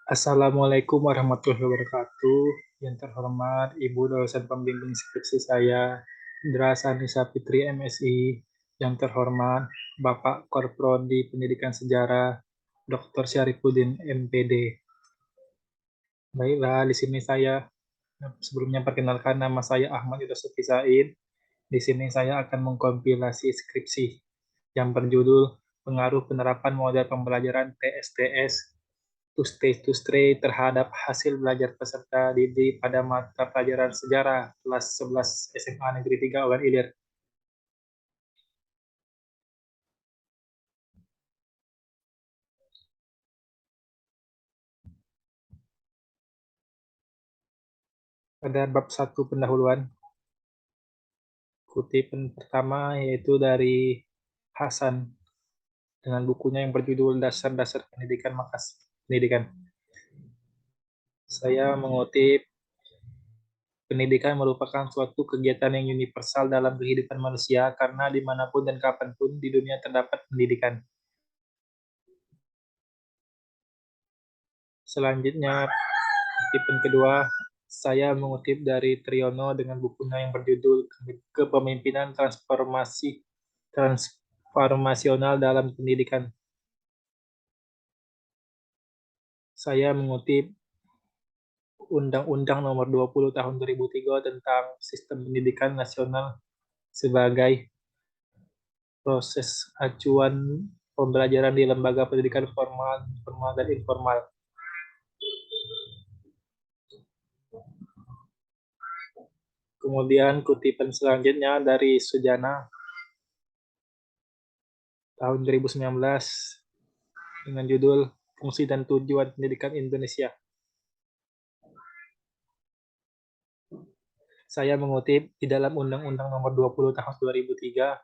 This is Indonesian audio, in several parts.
Assalamualaikum warahmatullahi wabarakatuh. Yang terhormat Ibu dosen pembimbing skripsi saya, Indra Sanisa Fitri MSI. Yang terhormat Bapak Korprodi Pendidikan Sejarah, Dr. Syarifuddin MPD. Baiklah, di sini saya sebelumnya perkenalkan, nama saya Ahmad Yudhosufi Said. Di sini saya akan mengkompilasi skripsi yang berjudul Pengaruh Penerapan Model Pembelajaran TSTS to stay terhadap hasil belajar peserta didik pada mata pelajaran sejarah kelas 11 SMA Negeri 3 Ogan Ilir. Pada bab 1 pendahuluan, kutipan pertama yaitu dari Hasan dengan bukunya yang berjudul Dasar-Dasar Pendidikan Makas Pendidikan. Saya mengutip, pendidikan merupakan suatu kegiatan yang universal dalam kehidupan manusia karena dimanapun dan kapanpun di dunia terdapat pendidikan. Selanjutnya, kutipan kedua, saya mengutip dari Triyono dengan bukunya yang berjudul Kepemimpinan Transformasional dalam Pendidikan. Saya mengutip Undang-Undang Nomor 20 Tahun 2003 tentang Sistem Pendidikan Nasional sebagai proses acuan pembelajaran di lembaga pendidikan formal, informal, dan informal. Kemudian kutipan selanjutnya dari Sujana tahun 2019 dengan judul Fungsi dan Tujuan Pendidikan Indonesia. Saya mengutip di dalam Undang-Undang Nomor 20 Tahun 2003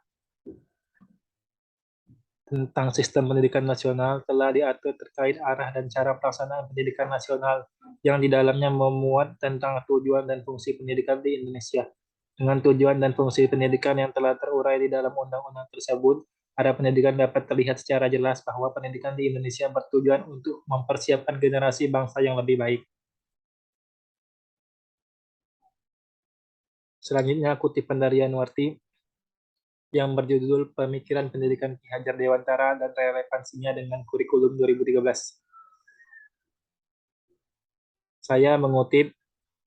tentang Sistem Pendidikan Nasional telah diatur terkait arah dan cara pelaksanaan pendidikan nasional yang di dalamnya memuat tentang tujuan dan fungsi pendidikan di Indonesia. Dengan tujuan dan fungsi pendidikan yang telah terurai di dalam undang-undang tersebut, arah pendidikan dapat terlihat secara jelas bahwa pendidikan di Indonesia bertujuan untuk mempersiapkan generasi bangsa yang lebih baik. Selanjutnya kutipan dari Yanuarti yang berjudul Pemikiran Pendidikan Ki Hajar Dewantara dan Relevansinya dengan Kurikulum 2013. Saya mengutip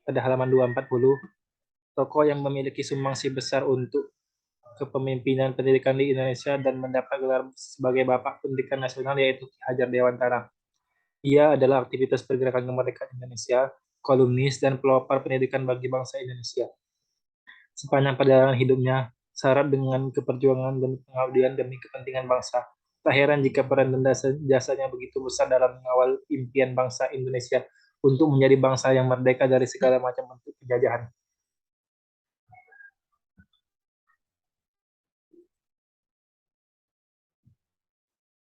pada halaman 240, tokoh yang memiliki sumbangsi besar untuk kepemimpinan pendidikan di Indonesia dan mendapat gelar sebagai Bapak Pendidikan Nasional yaitu Ki Hajar Dewantara. Ia adalah aktivitas pergerakan kemerdekaan Indonesia, kolumnis, dan pelopor pendidikan bagi bangsa Indonesia. Sepanjang perjalanan hidupnya, syarat dengan keperjuangan dan pengabdian demi kepentingan bangsa. Tak heran jika peran dan jasanya begitu besar dalam mengawal impian bangsa Indonesia untuk menjadi bangsa yang merdeka dari segala macam bentuk penjajahan.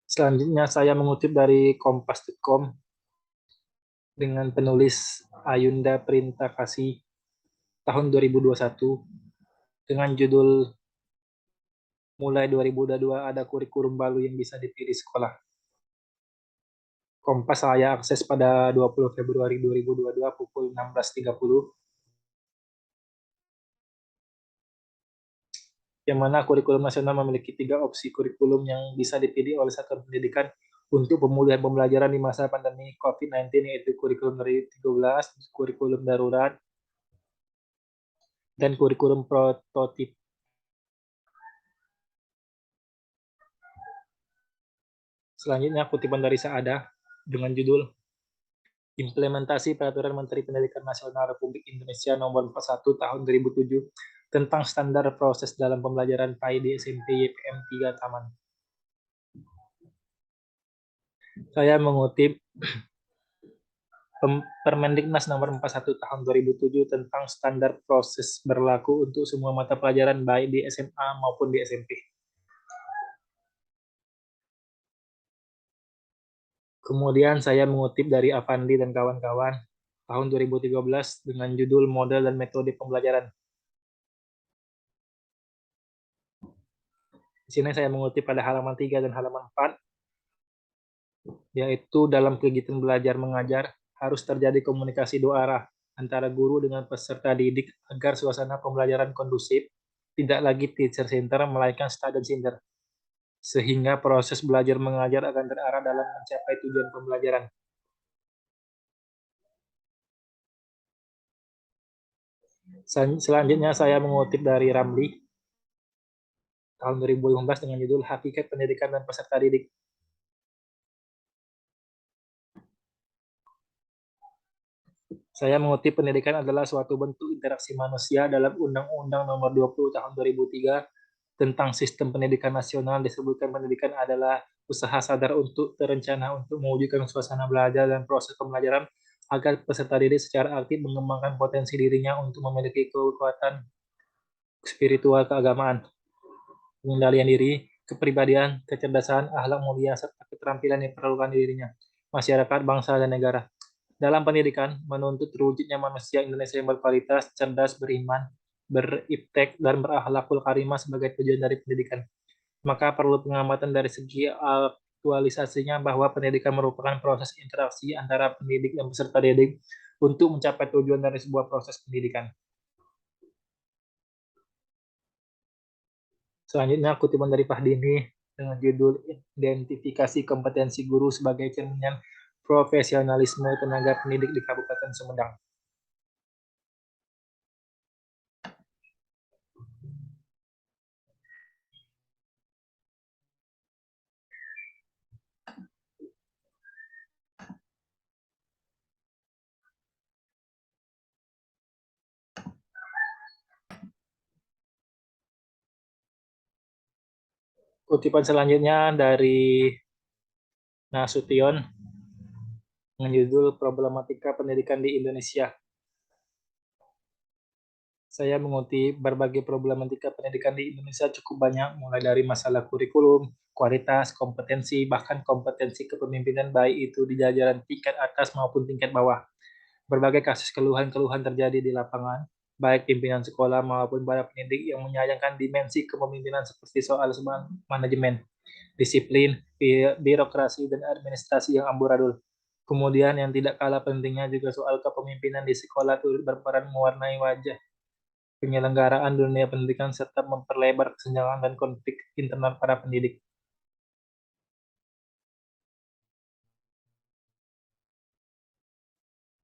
Selanjutnya saya mengutip dari kompas.com dengan penulis Ayunda Perintah Kasih tahun 2021 dengan judul Mulai 2022 ada kurikulum baru yang bisa dipilih sekolah. Kompas saya akses pada 20 Februari 2022 pukul 16.30, yang mana kurikulum nasional memiliki 3 opsi kurikulum yang bisa dipilih oleh satuan pendidikan untuk pemulihan pembelajaran di masa pandemi COVID-19, yaitu kurikulum dari 13, kurikulum darurat, dan kurikulum prototip. Selanjutnya kutipan dari Saadah dengan judul Implementasi Peraturan Menteri Pendidikan Nasional Republik Indonesia Nomor 41 Tahun 2007 tentang standar proses dalam pembelajaran PAI di SMP YPM 3 Taman. Saya mengutip Permendiknas Nomor 41 Tahun 2007 tentang standar proses berlaku untuk semua mata pelajaran baik di SMA maupun di SMP. Kemudian saya mengutip dari Avandi dan kawan-kawan tahun 2013 dengan judul Model dan Metode Pembelajaran. Di sini saya mengutip pada halaman 3 dan halaman 4, yaitu dalam kegiatan belajar mengajar, Harus terjadi komunikasi dua arah antara guru dengan peserta didik agar suasana pembelajaran kondusif, tidak lagi teacher center melainkan student center, sehingga proses belajar mengajar akan terarah dalam mencapai tujuan pembelajaran. Selanjutnya saya mengutip dari Ramli tahun 2015 dengan judul Hakikat Pendidikan dan Peserta Didik. Saya mengutip, pendidikan adalah suatu bentuk interaksi manusia dalam Undang-Undang Nomor 20 Tahun 2003 tentang Sistem Pendidikan Nasional. Disebutkan pendidikan adalah usaha sadar untuk terencana untuk mewujudkan suasana belajar dan proses pembelajaran agar peserta didik secara aktif mengembangkan potensi dirinya untuk memiliki kekuatan spiritual, keagamaan, pengendalian diri, kepribadian, kecerdasan, akhlak mulia, serta keterampilan yang diperlukan di dirinya, masyarakat, bangsa, dan negara. Dalam pendidikan, menuntut terwujudnya manusia Indonesia yang berkualitas, cerdas, beriman, beriptek, dan berakhlakul karimah sebagai tujuan dari pendidikan. Maka perlu pengamatan dari segi aktualisasinya bahwa pendidikan merupakan proses interaksi antara pendidik dan peserta didik untuk mencapai tujuan dari sebuah proses pendidikan. Selanjutnya kutipan dari Fahdini dengan judul Identifikasi Kompetensi Guru sebagai Cerminan Profesionalisme Tenaga Pendidik di Kabupaten Sumedang. Kutipan selanjutnya dari Nasution dengan judul Problematika Pendidikan di Indonesia. Saya mengutip, berbagai problematika pendidikan di Indonesia cukup banyak, mulai dari masalah kurikulum, kualitas, kompetensi, bahkan kompetensi kepemimpinan baik itu di jajaran tingkat atas maupun tingkat bawah. Berbagai kasus keluhan-keluhan terjadi di lapangan, baik pimpinan sekolah maupun para pendidik yang menyayangkan dimensi kepemimpinan seperti soal manajemen, disiplin, birokrasi, dan administrasi yang amburadul. Kemudian yang tidak kalah pentingnya juga soal kepemimpinan di sekolah turut berperan mewarnai wajah penyelenggaraan dunia pendidikan serta memperlebar kesenjangan dan konflik internal para pendidik.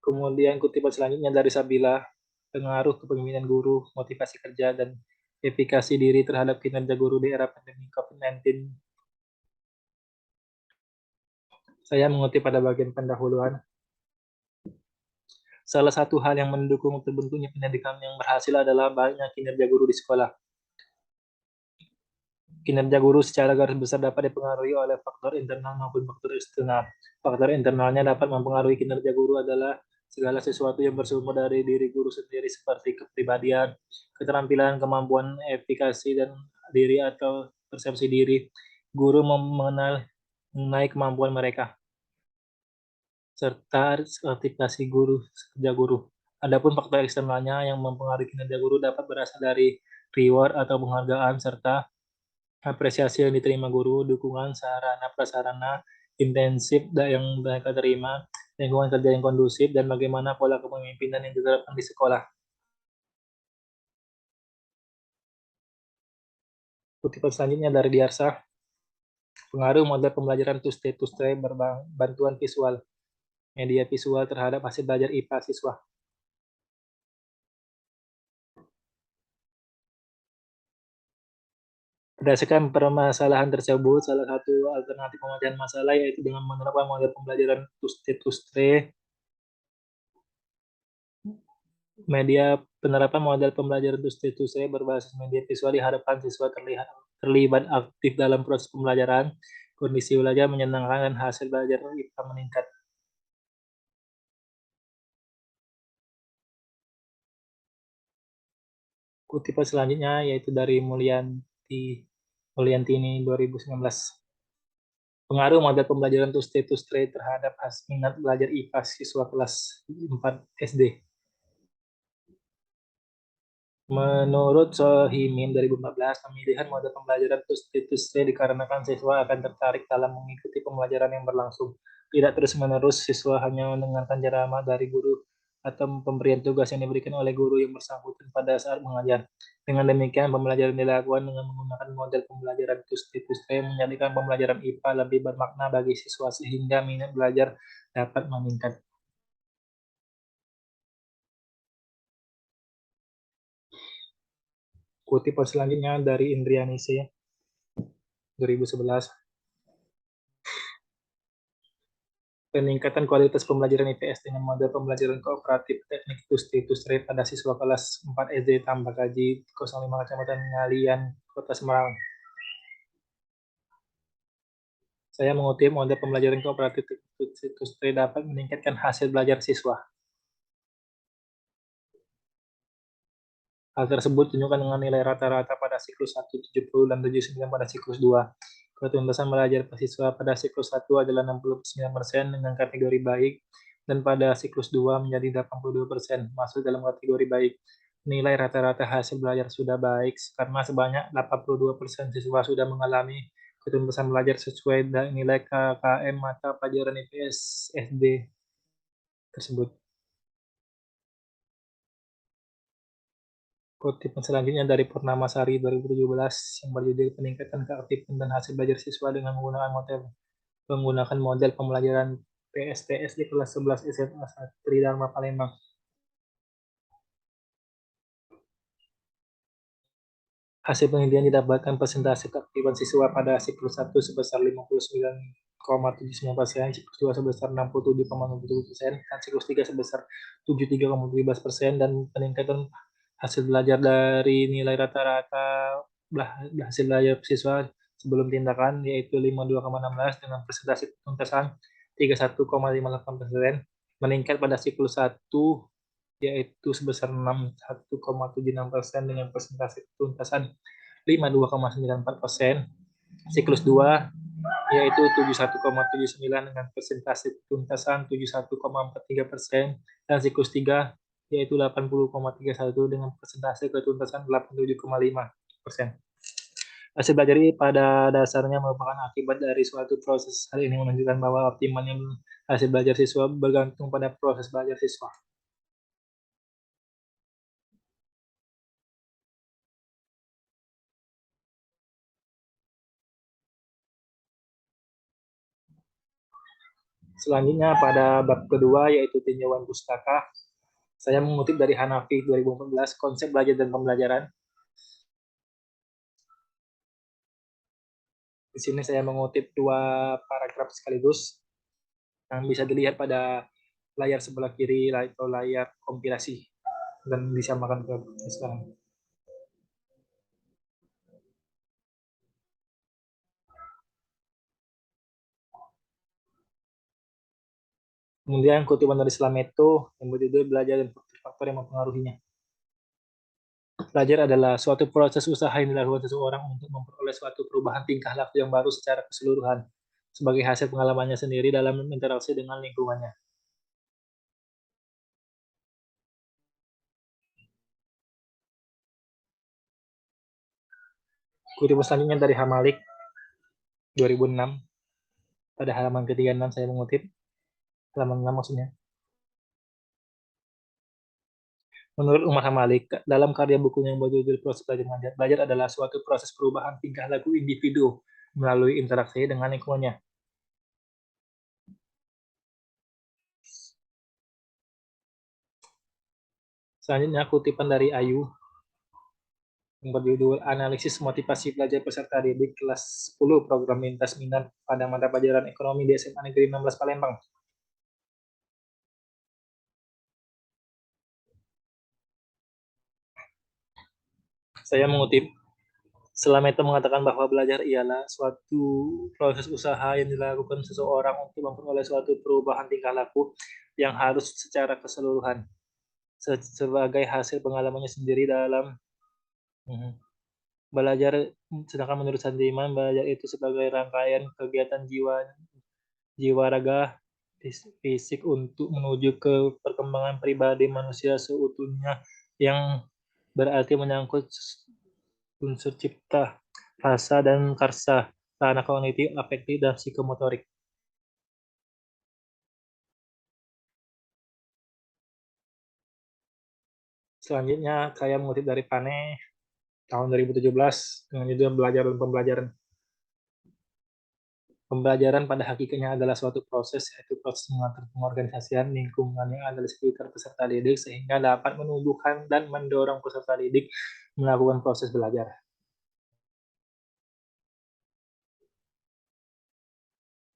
Kemudian kutipan selanjutnya dari Sabila, pengaruh kepemimpinan guru, motivasi kerja, dan efikasi diri terhadap kinerja guru di era pandemi COVID-19. Saya mengutip pada bagian pendahuluan. Salah satu hal yang mendukung terbentuknya pendidikan yang berhasil adalah baiknya kinerja guru di sekolah. Kinerja guru secara garis besar dapat dipengaruhi oleh faktor internal maupun faktor eksternal. Faktor internalnya dapat mempengaruhi kinerja guru adalah segala sesuatu yang bersumber dari diri guru sendiri seperti kepribadian, keterampilan, kemampuan, efikasi dan diri atau persepsi diri. Guru mengenal mengenai kemampuan mereka serta sertifikasi guru kerja guru. Adapun faktor eksternalnya yang mempengaruhi kinerja guru dapat berasal dari reward atau penghargaan serta apresiasi yang diterima guru, dukungan sarana prasarana intensif yang mereka terima, lingkungan kerja yang kondusif, dan bagaimana pola kepemimpinan yang diterapkan di sekolah. Kutipan selanjutnya dari Diarsa, pengaruh model pembelajaran to-stay berbantuan visual, media visual terhadap hasil belajar IPA siswa. Berdasarkan permasalahan tersebut, salah satu alternatif pemecahan masalah yaitu dengan menerapkan model pembelajaran to-stay media penerapan model pembelajaran to-stay berbasis media visual diharapkan siswa terlibat aktif dalam proses pembelajaran, kondisi belajar menyenangkan dan hasil belajar IPA meningkat. Kutipan selanjutnya yaitu dari Mulyantini 2019. Pengaruh model pembelajaran to-stay terhadap minat belajar IPA siswa kelas 4 SD. Menurut Sohimin 2014, pemilihan model pembelajaran to-stay dikarenakan siswa akan tertarik dalam mengikuti pembelajaran yang berlangsung. Tidak terus-menerus siswa hanya mendengarkan ceramah dari guru atau pemberian tugas yang diberikan oleh guru yang bersangkutan pada saat mengajar. Dengan demikian, pembelajaran dilakukan dengan menggunakan model pembelajaran two-step yang menjadikan pembelajaran IPA lebih bermakna bagi siswa sehingga minat belajar dapat meningkat. Kutipan selanjutnya dari Indrianise 2011. Peningkatan kualitas pembelajaran IPS dengan model pembelajaran kooperatif teknik Tusti pada siswa kelas 4 SD Tambak Gaji 05 Kecamatan Ngalian, Kota Semarang. Saya mengutip model pembelajaran kooperatif teknik Tusti dapat meningkatkan hasil belajar siswa. Hal tersebut tunjukkan dengan nilai rata-rata pada siklus 1 70 dan 79 pada siklus 2. Ketuntasan belajar siswa pada siklus 1 adalah 69% dengan kategori baik dan pada siklus 2 menjadi 82% masuk dalam kategori baik. Nilai rata-rata hasil belajar sudah baik karena sebanyak 82% siswa sudah mengalami ketuntasan belajar sesuai nilai KKM mata pelajaran IPS SD tersebut. Kutipan selanjutnya dari Purnamasari 2017 yang berjudul Peningkatan Keaktifan dan Hasil Belajar Siswa dengan menggunakan model pembelajaran PSTS di kelas 11 SMA Tridharma Palembang. Hasil penelitian didapatkan persentase keaktifan siswa pada siklus 1 sebesar 59,79%, siklus 2 sebesar 67,67%, dan siklus 3 sebesar 73,17%, dan peningkatan hasil belajar dari nilai rata-rata hasil belajar siswa sebelum tindakan yaitu 52,16 dengan persentase tuntasan 31,58%, meningkat pada siklus 1 yaitu sebesar 61,76% dengan persentase tuntasan 52,94%. Siklus 2 yaitu 71,79 dengan persentase tuntasan 71,43%, dan siklus 3 yaitu 80,31 dengan persentase ketuntasan 87,5%. Hasil belajar pada dasarnya merupakan akibat dari suatu proses. Hal ini menunjukkan bahwa optimalnya hasil belajar siswa bergantung pada proses belajar siswa. Selanjutnya pada bab kedua yaitu tinjauan pustaka. Saya mengutip dari Hanafi 2014 konsep belajar dan pembelajaran. Di sini saya mengutip dua paragraf sekaligus yang bisa dilihat pada layar sebelah kiri atau layar kompilasi dan disamakan ke sekarang. Kemudian kutipan dari Slameto yang berjudul belajar dan faktor-faktor yang mempengaruhinya. Belajar adalah suatu proses usaha yang dilakukan seseorang untuk memperoleh suatu perubahan tingkah laku yang baru secara keseluruhan, sebagai hasil pengalamannya sendiri dalam interaksi dengan lingkungannya. Kutipan selanjutnya dari Hamalik 2006, pada halaman ke-36 saya mengutip, halaman 6 maksudnya. Menurut Umar Hamalik, dalam karya bukunya yang berjudul Proses Belajar Mengajar, belajar adalah suatu proses perubahan tingkah laku individu melalui interaksi dengan lingkungannya. Selanjutnya kutipan dari Ayu yang berjudul Analisis Motivasi Pelajar Peserta Didik kelas 10 Program Lintas Minat pada mata pelajaran Ekonomi di SMA Negeri 16 Palembang. Saya mengutip, Slameto mengatakan bahwa belajar ialah suatu proses usaha yang dilakukan seseorang untuk memperoleh suatu perubahan tingkah laku yang harus secara keseluruhan sebagai hasil pengalamannya sendiri dalam belajar. Sedangkan menurut Sandiman, belajar itu sebagai rangkaian kegiatan jiwa raga fisik untuk menuju ke perkembangan pribadi manusia seutuhnya yang berarti menyangkut unsur cipta, rasa, dan karsa, ranah kognitif, afektif, dan psikomotorik. Selanjutnya, saya mengutip dari Pane tahun 2017 dengan judul Belajar dan Pembelajaran. Pembelajaran pada hakikatnya adalah suatu proses, yaitu proses mengatur pengorganisasian lingkungan yang ada di sekitar peserta didik sehingga dapat menumbuhkan dan mendorong peserta didik melakukan proses belajar.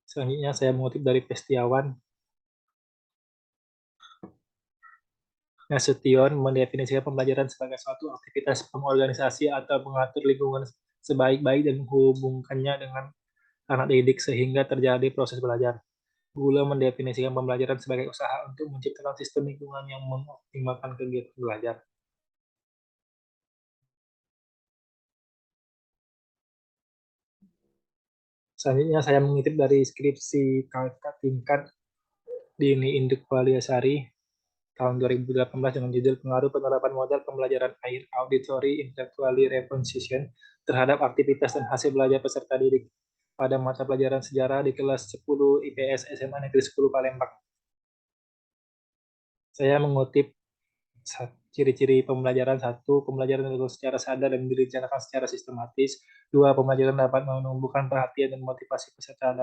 Selanjutnya saya mengutip dari Pestiawan. Nasution mendefinisikan pembelajaran sebagai suatu aktivitas pengorganisasi atau mengatur lingkungan sebaik-baik dan menghubungkannya dengan anak didik sehingga terjadi proses belajar. Gula mendefinisikan pembelajaran sebagai usaha untuk menciptakan sistem lingkungan yang mengoptimalkan kegiatan belajar. Selanjutnya saya mengutip dari skripsi kakak tingkat Dini Induk Waliasari tahun 2018 dengan judul Pengaruh Penerapan Model Pembelajaran Air Auditory Intellectually Reposition terhadap aktivitas dan hasil belajar peserta didik pada mata pelajaran sejarah di kelas 10 IPS SMA Negeri 10 Palembang. Saya mengutip ciri-ciri pembelajaran. Satu, pembelajaran dilakukan secara sadar dan direncanakan secara sistematis. Dua, pembelajaran dapat menumbuhkan perhatian dan motivasi peserta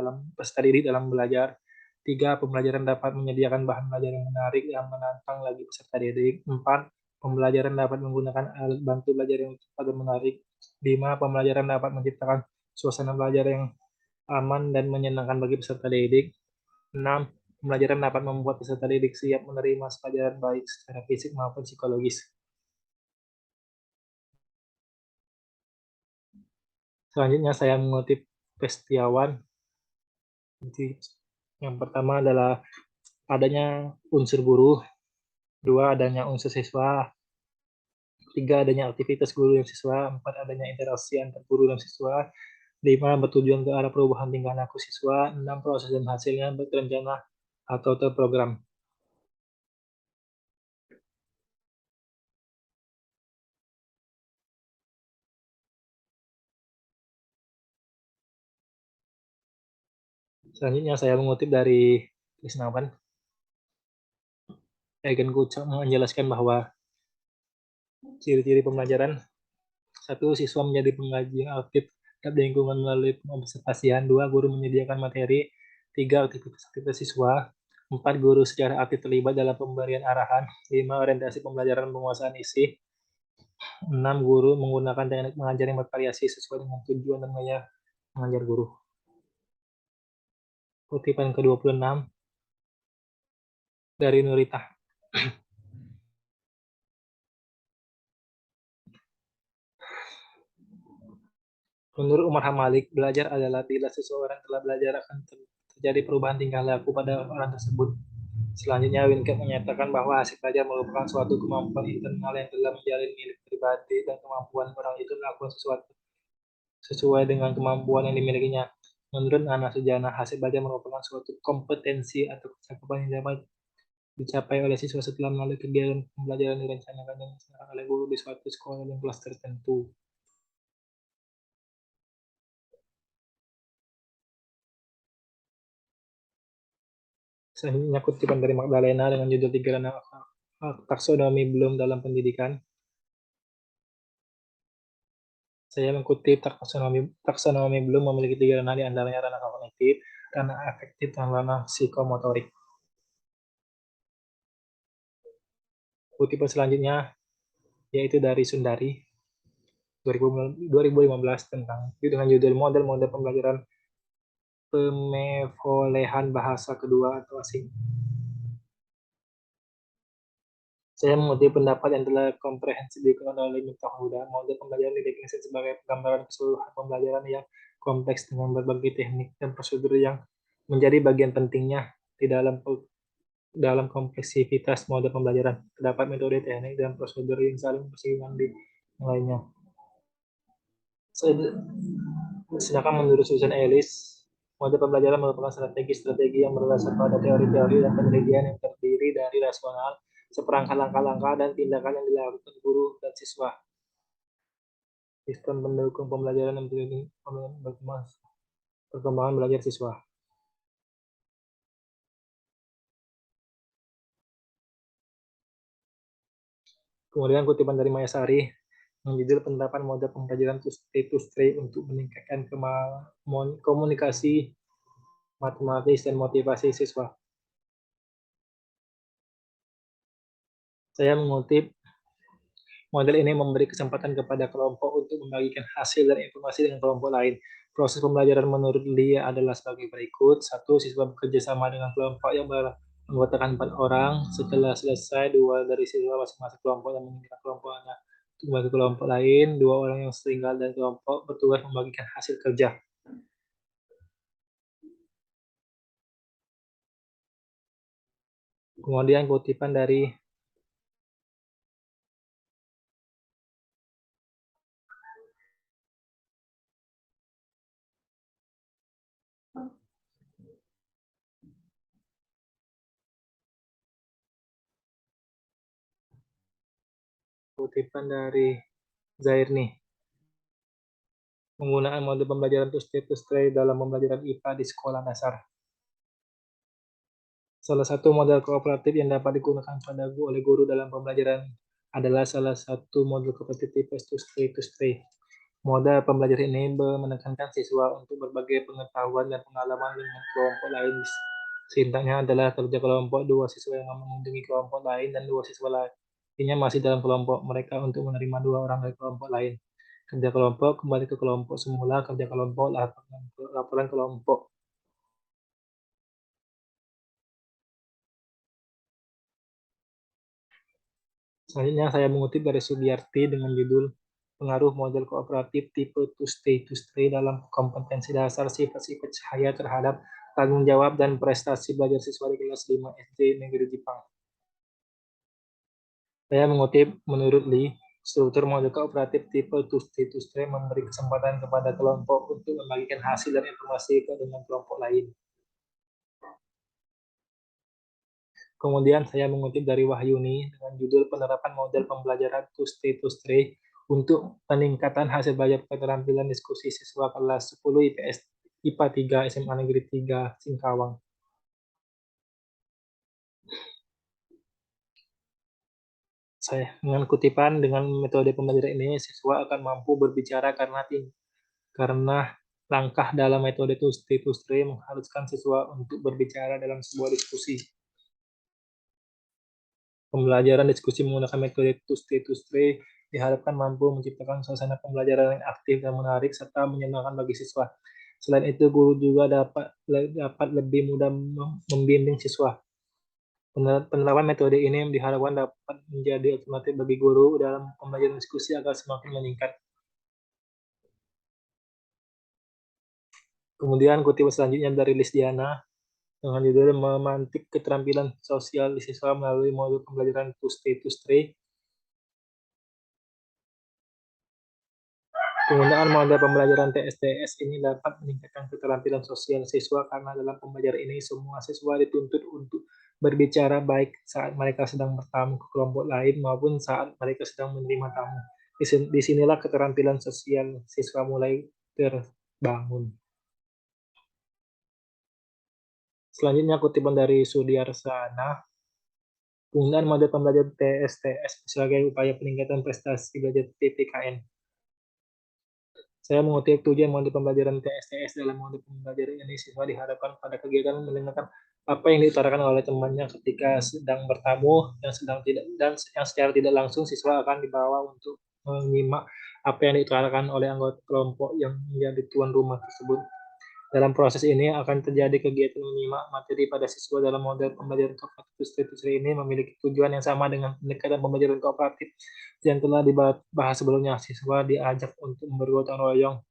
didik dalam belajar. Tiga, pembelajaran dapat menyediakan bahan belajar yang menarik dan menantang lagi peserta didik. Empat, pembelajaran dapat menggunakan alat bantu belajar yang cepat dan menarik. Lima, pembelajaran dapat menciptakan suasana belajar yang aman dan menyenangkan bagi peserta didik. 6. Pembelajaran dapat membuat peserta didik siap menerima pelajaran baik secara fisik maupun psikologis. Selanjutnya saya mengutip Pestiawan. Yang pertama adalah adanya unsur guru, dua adanya unsur siswa, tiga adanya aktivitas guru dan siswa, empat adanya interaksi antar guru dan siswa, lima bertujuan ke arah perubahan tingkah laku siswa, enam proses dan hasilnya berencana atau terprogram. Selanjutnya saya mengutip dari Krisnawan. Egen Kucak menjelaskan bahwa ciri-ciri pembelajaran. Satu, siswa menjadi pengkaji yang aktif terhadap lingkungan melalui pengobservasian. Dua, guru menyediakan materi. Tiga, aktivitas-aktivitas siswa. Empat, guru secara aktif terlibat dalam pemberian arahan. Lima, orientasi pembelajaran penguasaan isi. Enam, guru menggunakan teknik mengajar yang bervariasi sesuai dengan tujuan dan gaya mengajar guru. Kutipan ke-26 dari Nurita. Menurut Umar Hamalik, belajar adalah bila seseorang telah belajar akan terjadi perubahan tingkah laku pada orang tersebut. Selanjutnya, Winnicott menyatakan bahwa hasil belajar merupakan suatu kemampuan internal yang telah menjalin milik pribadi dan kemampuan orang itu melakukan sesuatu sesuai dengan kemampuan yang dimilikinya. Menurut Nana Sujana, hasil belajar merupakan suatu kompetensi atau kecakapan yang dapat dicapai oleh siswa setelah melalui kegiatan pembelajaran direncanakan dan dilaksanakan oleh guru di suatu sekolah dan kelas tertentu. Selanjutnya kutipan dari Magdalena dengan judul Tiga Ranah Taksonomi Belum dalam Pendidikan. Saya mengutip taksonomi belum memiliki tiga ranah, di antaranya ranah kognitif, ranah afektif, dan ranah psikomotorik. Kutipan selanjutnya yaitu dari Sundari 2015 tentang dengan judul model-model pembelajaran pemevolehan bahasa kedua atau asing. Saya mengutip pendapat yang telah komprehensif dikelola oleh Miftah Huda. Model pembelajaran didefinisikan sebagai gambaran keseluruhan pembelajaran yang kompleks dengan berbagai teknik dan prosedur yang menjadi bagian pentingnya di dalam kompleksivitas model pembelajaran. Terdapat metode, teknik, dan prosedur yang saling bersinggungan di lainnya. Sedangkan menurut Susan Ellis, model pembelajaran merupakan strategi-strategi yang berdasar pada teori-teori dan penelitian yang terdiri dari rasional, seperangkat langkah-langkah dan tindakan yang dilakukan guru dan siswa. Sistem pendukung pembelajaran yang perkembangan belajar siswa. Kemudian kutipan dari Mayasari, menjudul penerapan model pembelajaran to stay untuk meningkatkan komunikasi matematis dan motivasi siswa. Saya mengutip, model ini memberi kesempatan kepada kelompok untuk membagikan hasil dan informasi dengan kelompok lain. Proses pembelajaran menurut Lia adalah sebagai berikut. Satu, siswa bekerja sama dengan kelompok yang beranggotakan 4 orang. Setelah selesai, 2 dari siswa masing-masing kelompok yang meninggalkan kelompoknya untuk bagi kelompok lain. 2 orang yang tinggal dan kelompok bertugas membagikan hasil kerja. Kemudian kutipan dari Zairni. Penggunaan model pembelajaran to stay dalam pembelajaran IPA di sekolah dasar. Salah satu model kooperatif yang dapat digunakan oleh guru dalam pembelajaran adalah salah satu model kooperatif tipe to stay. Model pembelajaran ini menekankan siswa untuk berbagi pengetahuan dan pengalaman dengan kelompok lain. Sintaknya adalah kerja kelompok, 2 siswa yang mengunjungi kelompok lain dan 2 siswa lainnya masih dalam kelompok mereka untuk menerima 2 orang dari kelompok lain. Kerja kelompok kembali ke kelompok semula, kerja kelompok, laporan kelompok. Selanjutnya saya mengutip dari Sugiyarti dengan judul Pengaruh Model Kooperatif Tipe to stay dalam Kompetensi Dasar Sifat-Sifat Cahaya terhadap Tanggung Jawab dan Prestasi Belajar Siswa di kelas 5 SD Negeri Jepang. Saya mengutip, menurut Lee, struktur model kooperatif tipe to stay memberi kesempatan kepada kelompok untuk membagikan hasil dan informasi ke dengan kelompok lain. Kemudian saya mengutip dari Wahyuni dengan judul Penerapan Model Pembelajaran to stay untuk peningkatan hasil belajar keterampilan diskusi siswa kelas 10 IPS IPA 3 SMA Negeri 3 Singkawang. Saya dengan kutipan dengan metode pembelajaran ini siswa akan mampu berbicara karena langkah dalam metode to stay mengharuskan siswa untuk berbicara dalam sebuah diskusi. Pembelajaran diskusi menggunakan metode to stay diharapkan mampu menciptakan suasana pembelajaran yang aktif dan menarik serta menyenangkan bagi siswa. Selain itu, guru juga dapat lebih mudah membimbing siswa. Penerapan metode ini diharapkan dapat menjadi alternatif bagi guru dalam pembelajaran diskusi agar semakin meningkat. Kemudian kutipan selanjutnya dari Lisdiana dengan judul Memantik Keterampilan Sosial di Siswa melalui modul pembelajaran to stay. Penggunaan model pembelajaran TSTS ini dapat meningkatkan keterampilan sosial siswa karena dalam pembelajaran ini semua siswa dituntut untuk berbicara baik saat mereka sedang bertamu ke kelompok lain maupun saat mereka sedang menerima tamu. Disinilah keterampilan sosial siswa mulai terbangun. Selanjutnya kutipan dari Sudiarsana, penggunaan model pembelajaran TSTS sebagai upaya peningkatan prestasi belajar PPKN. Saya mengutip tujuan modul pembelajaran TSTS dalam modul pembelajaran ini siswa diharapkan pada kegiatan mendengarkan apa yang diutarakan oleh temannya ketika sedang bertamu dan yang secara tidak langsung siswa akan dibawa untuk menyimak apa yang diutarakan oleh anggota kelompok yang menjadi tuan rumah tersebut. Dalam proses ini akan terjadi kegiatan menyimak materi pada siswa dalam model pembelajaran kooperatif ini memiliki tujuan yang sama dengan pendekatan pembelajaran kooperatif yang telah dibahas sebelumnya. Siswa diajak untuk bergotong royong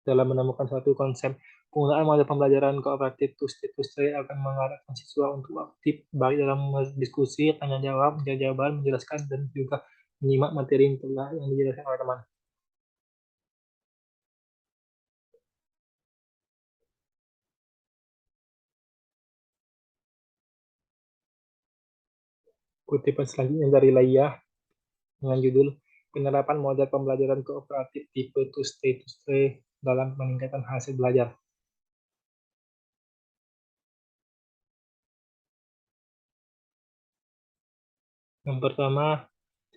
dalam menemukan suatu konsep. Penggunaan model pembelajaran kooperatif to stay akan mengarahkan siswa untuk aktif baik dalam diskusi, tanya jawab, jawaban, menjelaskan, dan juga menyimak materi yang dijelaskan oleh teman. Kutipan selanjutnya dari Laia dengan judul Penerapan Model Pembelajaran Kooperatif Tipe to stay dalam Peningkatan Hasil Belajar. Yang pertama,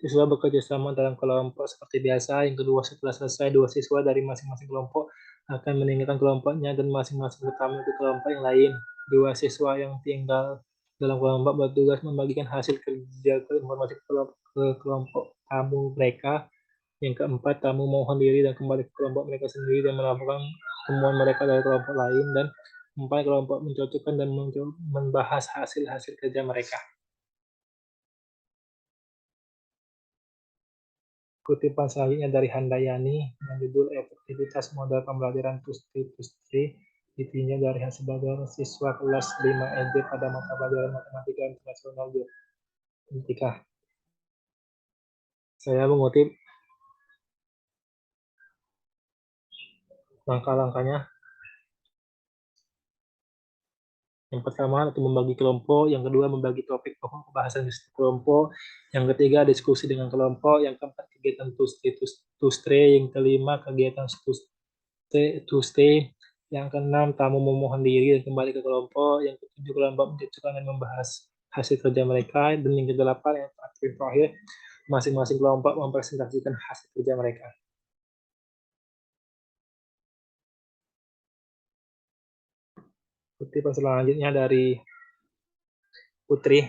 Siswa bekerja sama dalam kelompok seperti biasa. Yang kedua, setelah selesai, dua siswa dari masing-masing kelompok akan meninggalkan kelompoknya dan masing-masing bertamu ke kelompok yang lain. Dua siswa yang tinggal dalam kelompok bertugas membagikan hasil kerja ke informasi ke kelompok tamu mereka. Yang keempat, tamu mohon diri dan kembali ke kelompok mereka sendiri dan melaporkan temuan mereka dari kelompok lain. Dan empat, kelompok mencocokkan dan membahas hasil-hasil kerja mereka. Kutipan selanjutnya dari Handayani dengan judul Efektivitas Model Pembelajaran Tustri ditinjau dari hasil belajar siswa kelas 5 SD pada mata pelajaran Matematika Internasional Matematika. Saya mengutip langkah-langkahnya. Yang pertama itu membagi kelompok, yang kedua membagi topik pokok pembahasan di kelompok, yang ketiga diskusi dengan kelompok, yang keempat kegiatan Tustre, yang kelima kegiatan Tuesday, yang keenam tamu memohon diri dan kembali ke kelompok, yang ketujuh kelompok mencocokkan dan membahas hasil kerja mereka, dan yang kedelapan yang terakhir masing-masing kelompok mempresentasikan hasil kerja mereka. Kutipan selanjutnya dari Putri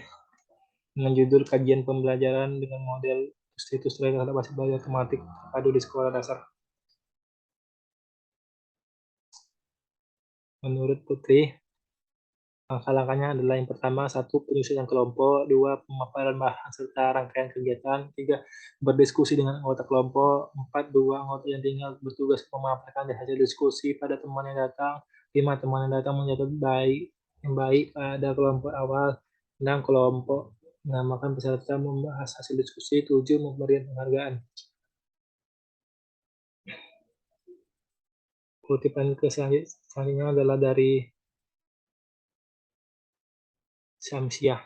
dengan judul Kajian Pembelajaran dengan Model Tuesday terhadap hasil belajar tematik terpadu di sekolah dasar. Menurut Putri, langkah-langkahnya adalah yang pertama, satu, penyusunan kelompok, dua, pemaparan bahan serta rangkaian kegiatan, tiga, berdiskusi dengan anggota kelompok, empat, dua anggota yang tinggal bertugas memaparkan hasil diskusi pada teman yang datang, lima, teman yang datang mencatat yang baik pada kelompok awal, enam, kelompok menamakan peserta membahas hasil diskusi, tujuh, memberikan penghargaan. Kutipan selanjutnya adalah dari Syamsiah.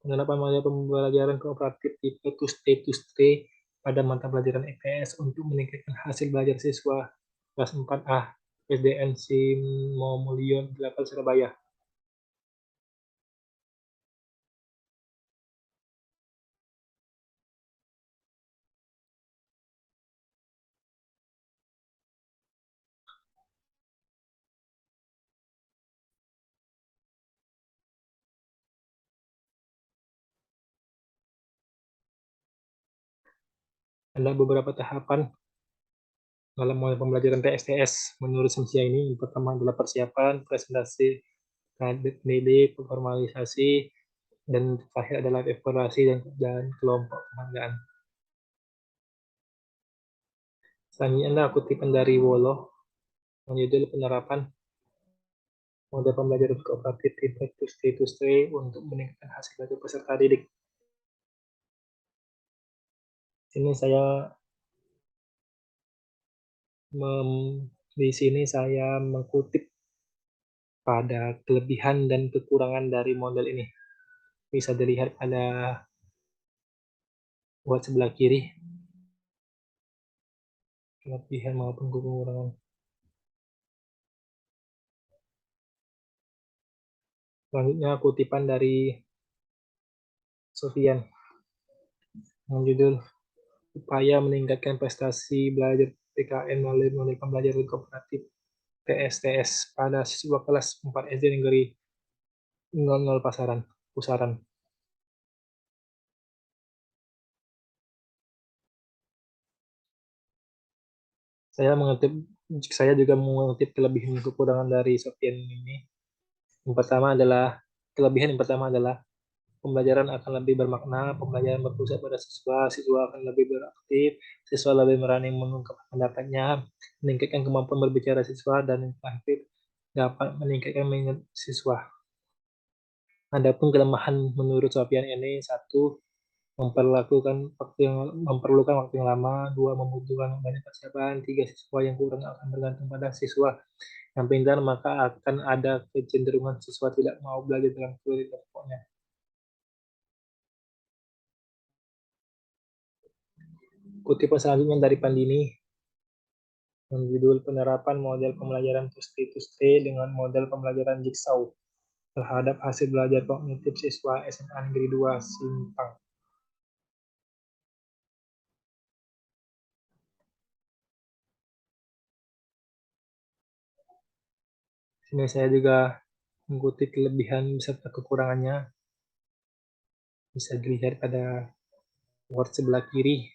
Penerapan model pembelajaran kooperatif tipe Tuesday pada mata pelajaran IPS untuk meningkatkan hasil belajar siswa kelas 4A SDN Simomulyo 8 Surabaya. Ada beberapa tahapan dalam model pembelajaran TSTS menurut Samsia ini. Yang pertama adalah persiapan, presentasi, didik, formalisasi, dan terakhir adalah evaluasi dan kelompok penghargaan. Selanjutnya adalah kutipan dari Woloh yang judul penerapan model pembelajaran kooperatif tipe Tuesday untuk meningkatkan hasil belajar peserta didik. Sini saya di sini saya mengutip pada kelebihan dan kekurangan dari model ini. Bisa dilihat pada buat sebelah kiri kelebihan maupun kekurangan. Selanjutnya kutipan dari Sofian yang judul upaya meningkatkan prestasi belajar PKN melalui model pembelajaran kooperatif TSTS pada siswa kelas 4 SD negeri 00 Pusaran. Saya juga mengutip kelebihan dan kekurangan dari Sofian ini. Kelebihan yang pertama adalah pembelajaran akan lebih bermakna, pembelajaran berpusat pada siswa, siswa akan lebih beraktif, siswa lebih berani mengungkapkan pendapatnya, meningkatkan kemampuan berbicara siswa, dan yang terakhir dapat meningkatkan minat siswa. Adapun kelemahan menurut Sofian ini, satu, memerlukan waktu yang lama, dua, membutuhkan banyak persiapan, tiga, siswa yang kurang akan bergantung pada siswa yang pintar, maka akan ada kecenderungan siswa tidak mau belajar dalam kualitas pokoknya. Kutipan selanjutnya dari Pandini dengan judul Penerapan Model Pembelajaran Tustre dengan Model Pembelajaran Jigsaw terhadap hasil belajar kognitif siswa SMA Negeri 2 Simpang. Sini saya juga mengikuti kelebihan beserta kekurangannya. Bisa dilihat pada word sebelah kiri.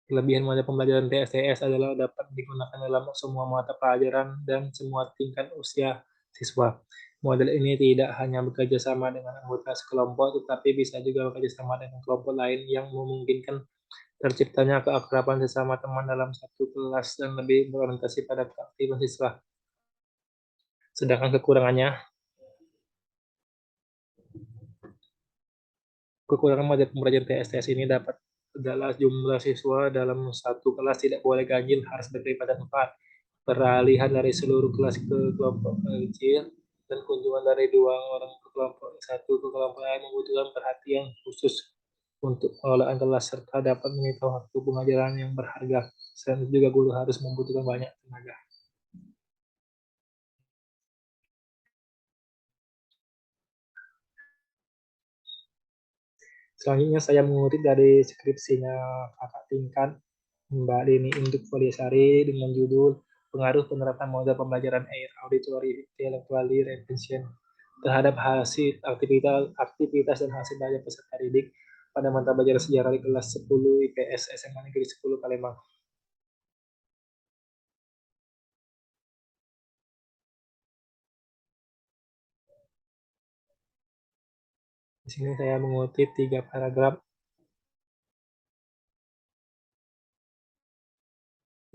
Kelebihan model pembelajaran TSTS adalah dapat digunakan dalam semua mata pelajaran dan semua tingkat usia siswa. Model ini tidak hanya bekerja sama dengan anggota sekelompok, tetapi bisa juga bekerja sama dengan kelompok lain yang memungkinkan terciptanya keakraban sesama teman dalam satu kelas dan lebih berorientasi pada keaktifan siswa. Sedangkan kekurangan model pembelajaran TSTS ini dapat adalah jumlah siswa dalam satu kelas tidak boleh ganjil, harus berdiri pada tempat. Peralihan dari seluruh kelas ke kelompok kecil dan kunjungan dari dua orang ke kelompok satu ke kelompok lain membutuhkan perhatian khusus untuk pengelolaan kelas serta dapat menyita waktu pengajaran yang berharga. Selain itu juga guru harus membutuhkan banyak tenaga. Selanjutnya saya mengutip dari skripsinya kakak tingkat Mbak Dini Induk Foliasari dengan judul Pengaruh Penerapan Model Pembelajaran Air Auditory Intellectually Retention terhadap hasil aktivitas dan hasil belajar peserta didik pada mata pelajaran sejarah di kelas 10 IPS SMA Negeri 10 Palembang. Di sini saya mengutip 3 paragraf.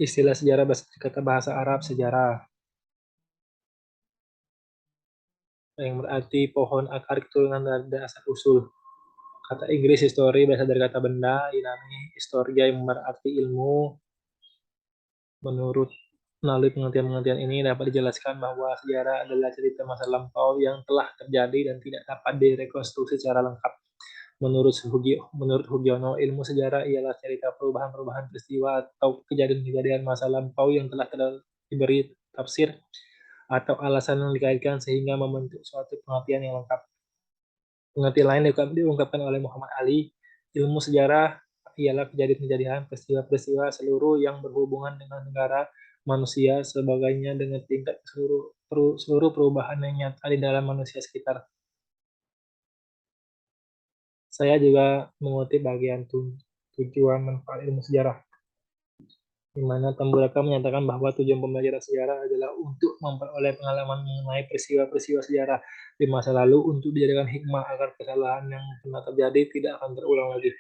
Istilah sejarah kata bahasa Arab sejarah yang berarti pohon akar keturunan dan asal usul. Kata Inggris history berasal dari kata benda, Yunani historia yang berarti ilmu. Menurut melalui pengertian-pengertian ini dapat dijelaskan bahwa sejarah adalah cerita masa lampau yang telah terjadi dan tidak dapat direkonstruksi secara lengkap. Menurut Hugiono, ilmu sejarah ialah cerita perubahan-perubahan peristiwa atau kejadian-kejadian masa lampau yang telah diberi tafsir atau alasan yang dikaitkan sehingga membentuk suatu pengertian yang lengkap. Pengertian lain diungkapkan oleh Muhammad Ali, ilmu sejarah ialah kejadian-kejadian, peristiwa-peristiwa seluruh yang berhubungan dengan negara, manusia, sebagainya dengan tingkat seluruh perubahan yang nyata di dalam manusia sekitar. Saya juga mengutip bagian tujuan manfaat ilmu sejarah, di mana Tamburaka menyatakan bahwa tujuan pembelajaran sejarah adalah untuk memperoleh pengalaman mengenai peristiwa-peristiwa sejarah di masa lalu untuk dijadikan hikmah agar kesalahan yang pernah terjadi tidak akan terulang lagi.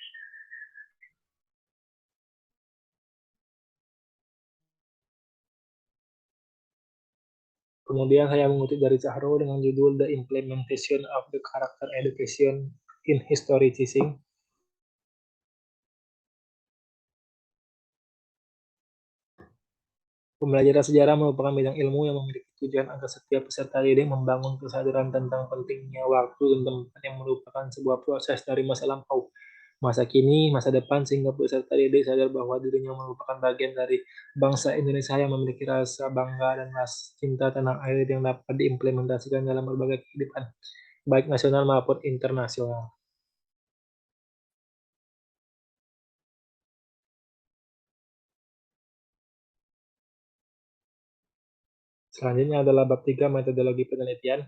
Kemudian saya mengutip dari Cahro dengan judul The Implementation of the Character Education in History Teaching. Pembelajaran sejarah merupakan bidang ilmu yang memiliki tujuan agar setiap peserta didik membangun kesadaran tentang pentingnya waktu dan tempat yang merupakan sebuah proses dari masa lampau, masa kini, masa depan, sehingga peserta didik sadar bahwa dirinya merupakan bagian dari bangsa Indonesia yang memiliki rasa bangga dan rasa cinta tanah air yang dapat diimplementasikan dalam berbagai kehidupan, baik nasional maupun internasional. Selanjutnya adalah bab 3 metodologi penelitian.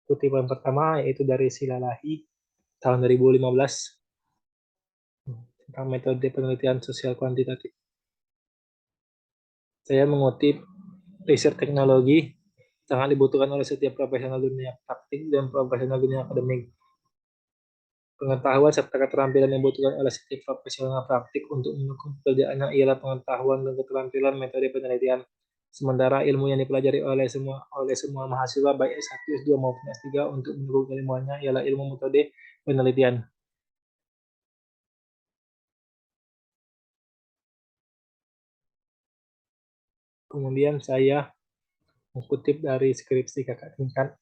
Kutipan pertama yaitu dari Silalahi tahun 2015 tentang metode penelitian sosial kuantitatif. Saya mengutip riset teknologi sangat dibutuhkan oleh setiap profesional dunia praktik dan profesional dunia akademik. Pengetahuan serta keterampilan yang dibutuhkan oleh setiap profesional praktik untuk mendukung pekerjaannya ialah pengetahuan dan keterampilan metode penelitian. Sementara ilmu yang dipelajari oleh semua mahasiswa baik S1, S2 maupun S3 untuk mendukung keilmuannya ialah ilmu metode penelitian. Kemudian saya mengutip dari skripsi kakak tingkat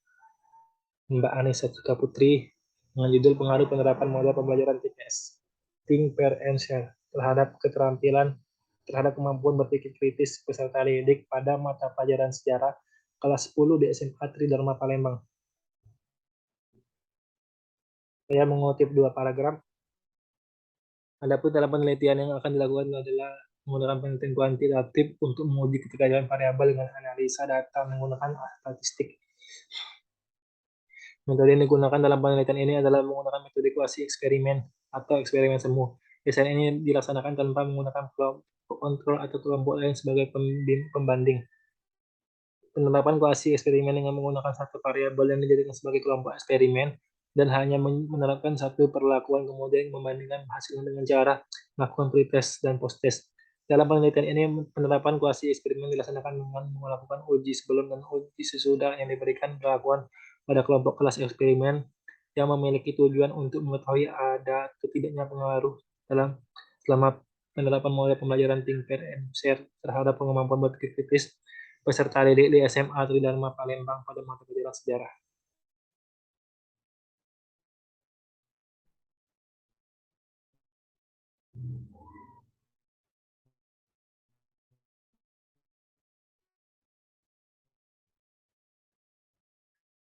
Mbak Anissa Cika Putri dengan judul Pengaruh Penerapan Model Pembelajaran TPS, Think, Pair, and Share terhadap keterampilan terhadap kemampuan berpikir kritis peserta didik pada mata pelajaran sejarah kelas 10 di SMA Tridharma Palembang. Saya mengutip dua paragraf. Adapun dalam penelitian yang akan dilakukan adalah menggunakan penelitian kuantitatif untuk menguji keterkaitan variabel dengan analisa data menggunakan statistik. Metode yang digunakan dalam penelitian ini adalah menggunakan metode kuasi eksperimen atau eksperimen semu. Desain ini dilaksanakan tanpa menggunakan kelompok kontrol atau kelompok lain sebagai pembanding. Penerapan kuasi eksperimen dengan menggunakan satu variabel yang dijadikan sebagai kelompok eksperimen dan hanya menerapkan satu perlakuan kemudian membandingkan hasilnya dengan cara melakukan pretest dan post-test. Dalam penelitian ini, penerapan kuasi eksperimen dilaksanakan dengan melakukan uji sebelum dan uji sesudah yang diberikan perlakuan pada kelompok kelas eksperimen yang memiliki tujuan untuk mengetahui ada atau tidaknya pengaruh selama penerapan model pembelajaran think, pair, and share terhadap kemampuan berpikir kritis peserta didik di SMA Tridharma Palembang pada mata pelajaran sejarah.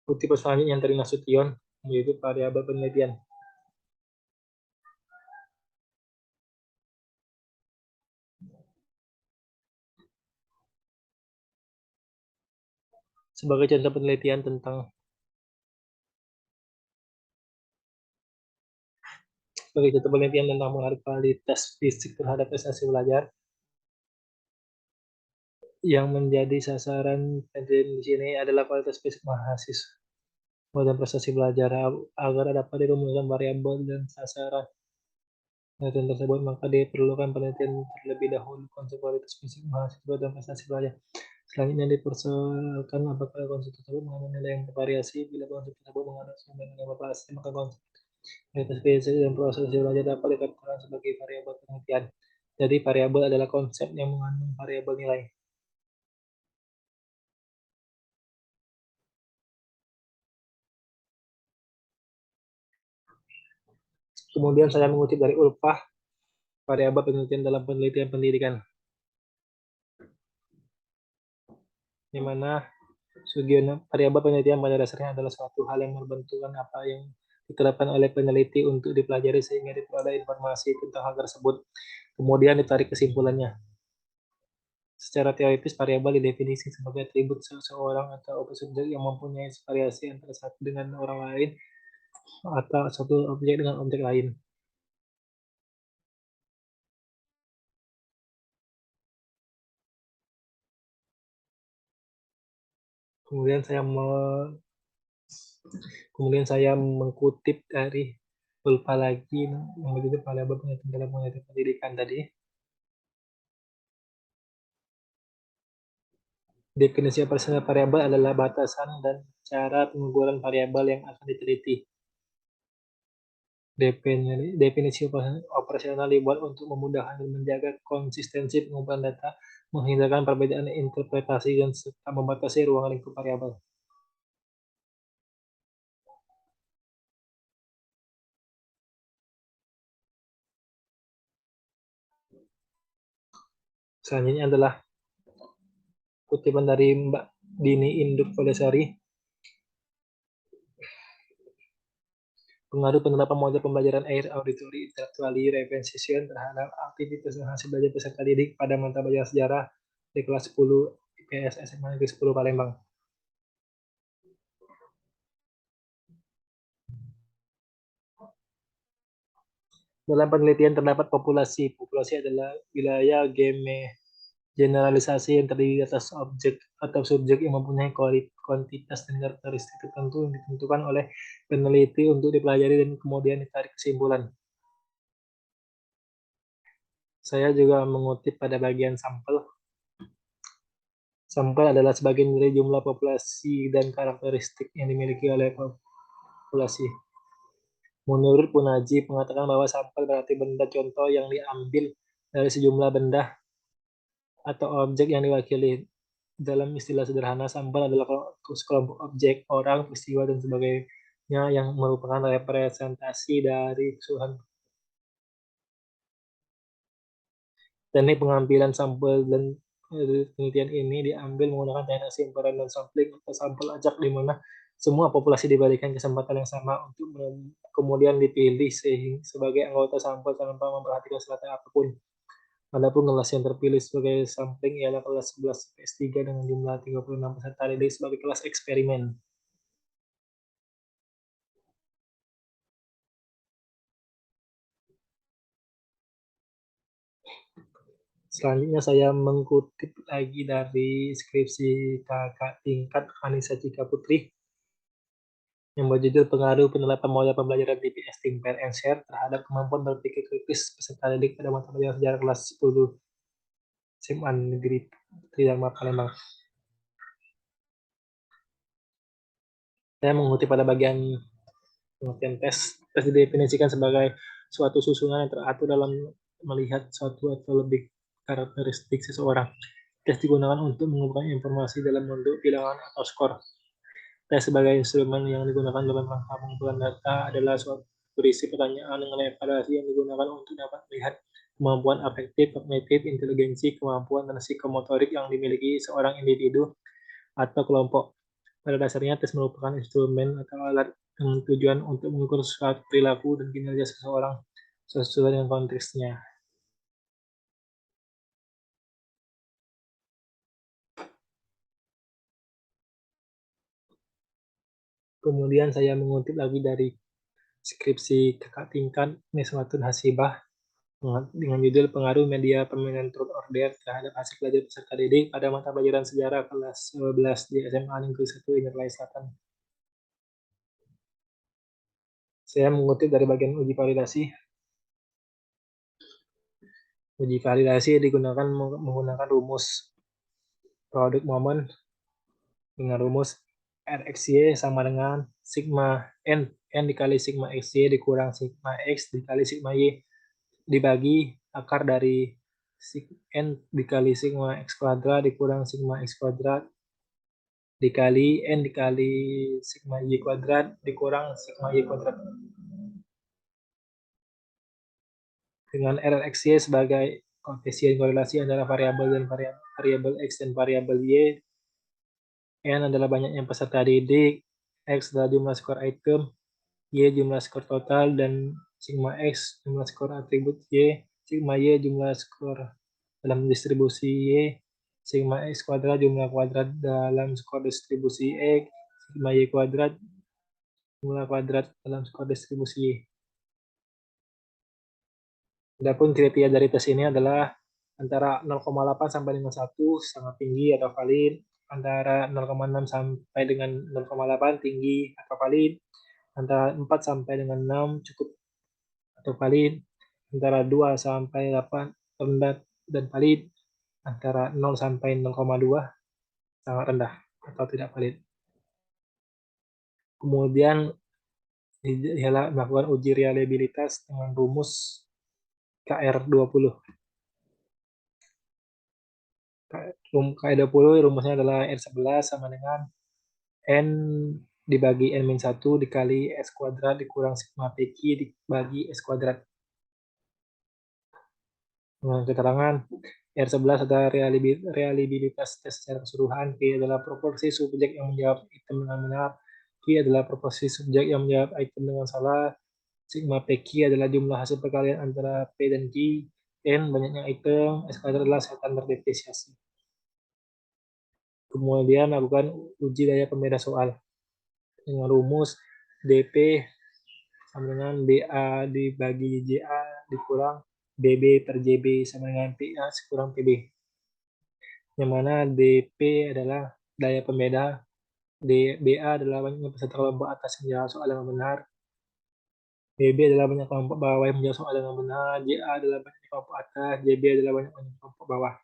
Kutipan selanjutnya yang dari Nasution, yaitu variabel penelitian. Sebagai contoh penelitian tentang pengaruh kualitas fisik terhadap prestasi belajar, yang menjadi sasaran penelitian di sini adalah kualitas fisik mahasiswa dan prestasi belajar. Agar dapat dirumuskan variabel dan sasaran penelitian tersebut, maka diperlukan penelitian terlebih dahulu konsep kualitas fisik mahasiswa dan prestasi belajar. Selanjutnya dipersoalkan apakah konsep tersebut mengandung nilai yang bervariasi. Bila konsep tersebut mengandung sumber nilai yang bervariasi, maka konsep kualitas fisik dan proses belajar dapat dikatakan sebagai variabel penelitian. Jadi variabel adalah konsep yang mengandung variabel nilai. Kemudian saya mengutip dari Ulpah, variabel penelitian dalam penelitian pendidikan, di mana Sugiono, variabel penelitian pada dasarnya adalah suatu hal yang membentukkan apa yang diterapkan oleh peneliti untuk dipelajari sehingga diperoleh informasi tentang hal tersebut. Kemudian ditarik kesimpulannya. Secara teoritis, variabel didefinisi sebagai atribut seseorang atau subjek yang mempunyai variasi antara satu dengan orang lain atau satu objek dengan objek lain. Kemudian saya mengutip dari Ulpa lagi yang berjudul variabel penelitian dalam penelitian pendidikan tadi. Definisi operasional variabel adalah batasan dan cara pengukuran variabel yang akan diteliti. Definisi operasional dibuat untuk memudahkan dan menjaga konsistensi pengumpulan data, menghindarkan perbedaan interpretasi, dan serta membatasi ruang lingkup variabel. Selanjutnya adalah kutipan dari Mbak Dini Induk Vodasari. Pengaruh penerapan model pembelajaran air auditory intellectually representation terhadap aktivitas dan hasil belajar peserta didik pada mata pelajaran sejarah di kelas 10 IPS SMA Negeri 10 Palembang. Dalam penelitian terdapat populasi. Populasi adalah wilayah generalisasi yang terdiri atas objek atau subjek yang mempunyai kuantitas dan karakteristik tertentu yang ditentukan oleh peneliti untuk dipelajari dan kemudian ditarik kesimpulan. Saya juga mengutip pada bagian sampel. Sampel adalah sebagian dari jumlah populasi dan karakteristik yang dimiliki oleh populasi. Menurut Punaji mengatakan bahwa sampel berarti benda contoh yang diambil dari sejumlah benda atau objek yang diwakili. Dalam istilah sederhana, sampel adalah sekelompok objek, orang, peristiwa, dan sebagainya yang merupakan representasi dari keseluruhan. Teknik pengambilan sampel dan penelitian ini diambil menggunakan teknik simpanan dan sampling atau sampel acak di mana semua populasi diberikan kesempatan yang sama untuk kemudian dipilih sebagai anggota sampel tanpa memperhatikan syarat apapun. Adapun kelas yang terpilih sebagai sampling ialah kelas 11 PS3 dengan jumlah 36 peserta didik sebagai kelas eksperimen. Selanjutnya saya mengutip lagi dari skripsi kakak tingkat Anissa Cika Putri yang berjudul Pengaruh Penerapan Model Pembelajaran TPS Think, Pair, and Share terhadap kemampuan berpikir kritis peserta didik pada mata pelajaran sejarah kelas 10 SMA Negeri Tridharma Palembang. Saya mengutip pada bagian pengertian tes. Tes didefinisikan sebagai suatu susunan yang teratur dalam melihat suatu atau lebih karakteristik seseorang. Tes digunakan untuk mengumpulkan informasi dalam bentuk bilangan atau skor. Tes sebagai instrumen yang digunakan dalam rangka pengumpulan data adalah suatu berisi pertanyaan dengan evaluasi yang digunakan untuk dapat melihat kemampuan afektif, kognitif, inteligensi, kemampuan dan psikomotorik yang dimiliki seorang individu atau kelompok. Pada dasarnya, tes merupakan instrumen atau alat dengan tujuan untuk mengukur suatu perilaku dan kinerja seseorang sesuai dengan konteksnya. Kemudian saya mengutip lagi dari skripsi kakak tingkat Neswatun Hasibah dengan judul Pengaruh Media Permainan Truth or Dare terhadap hasil belajar peserta didik pada mata pelajaran sejarah kelas 11 di SMA Negeri 1 Indralaya Selatan. Saya mengutip dari bagian uji validasi. Uji validasi digunakan menggunakan rumus produk momen dengan rumus RXY sama dengan sigma N dikali sigma XY dikurang sigma X dikali sigma Y dibagi akar dari N dikali sigma X kuadrat dikurang sigma X kuadrat dikali N dikali sigma Y kuadrat dikurang sigma Y kuadrat. Dengan RXY sebagai koefisien korelasi antara variabel dan variabel X dan variabel Y, N adalah banyaknya peserta didik, X adalah jumlah skor item, Y jumlah skor total, dan sigma X jumlah skor atribut Y, sigma Y jumlah skor dalam distribusi Y, sigma X kuadrat jumlah kuadrat dalam skor distribusi X, sigma Y kuadrat jumlah kuadrat dalam skor distribusi Y. Adapun kriteria dari tes ini adalah antara 0,8 sampai dengan 1 sangat tinggi atau valid, antara 0,6 sampai dengan 0,8 tinggi atau valid, antara 4 sampai dengan 6 cukup atau valid, antara 2 sampai 8 rendah dan valid, antara 0 sampai 0,2 sangat rendah atau tidak valid. Kemudian ialah melakukan uji reliabilitas dengan rumus KR20. KR20 rumusnya adalah R11 sama dengan N dibagi N-1 dikali S kuadrat dikurang sigma PQ dibagi S kuadrat. Dengan keterangan R11 adalah reliabilitas tes secara keseluruhan, P adalah proporsi subjek yang menjawab item dengan benar, Q adalah proporsi subjek yang menjawab item dengan salah, sigma PQ adalah jumlah hasil perkalian antara P dan Q, N banyaknya item, S kuadrat adalah setan berdepresiasi. Kemudian lakukan uji daya pembeda soal dengan rumus DP sama dengan BA dibagi JA dikurang BB per JB sama dengan PA kurang PB. Yang mana DP adalah daya pembeda, BA adalah banyaknya peserta kelompok atas yang menjawab soal dengan benar, BB adalah banyak kelompok bawah yang menjawab soal dengan benar, JA adalah banyak kelompok atas, JB adalah banyak kelompok bawah.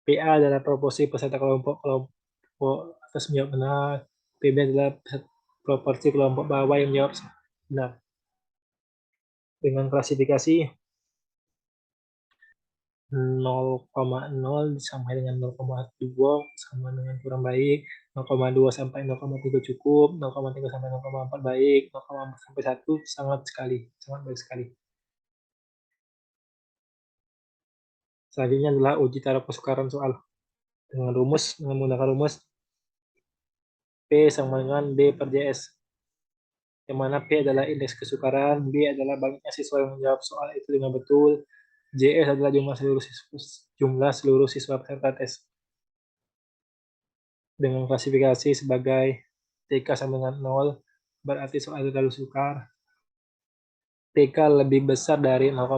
PA adalah proporsi peserta kelompok atas menjawab benar, PB adalah proporsi kelompok bawah yang menjawab benar. Dengan klasifikasi 0,0 sampai dengan 0,2 sama dengan kurang baik, 0,2 sampai 0,3 cukup, 0,3 sampai 0,4 baik, 0,4 sampai 1 sangat baik sekali. Selanjutnya adalah uji taraf kesukaran soal dengan menggunakan rumus P sama dengan B per JS, yang mana P adalah indeks kesukaran, B adalah banyaknya siswa yang menjawab soal itu dengan betul, JS adalah jumlah seluruh siswa peserta tes. Dengan klasifikasi sebagai TK sama dengan 0, berarti soal terlalu sukar. TK lebih besar dari 0,0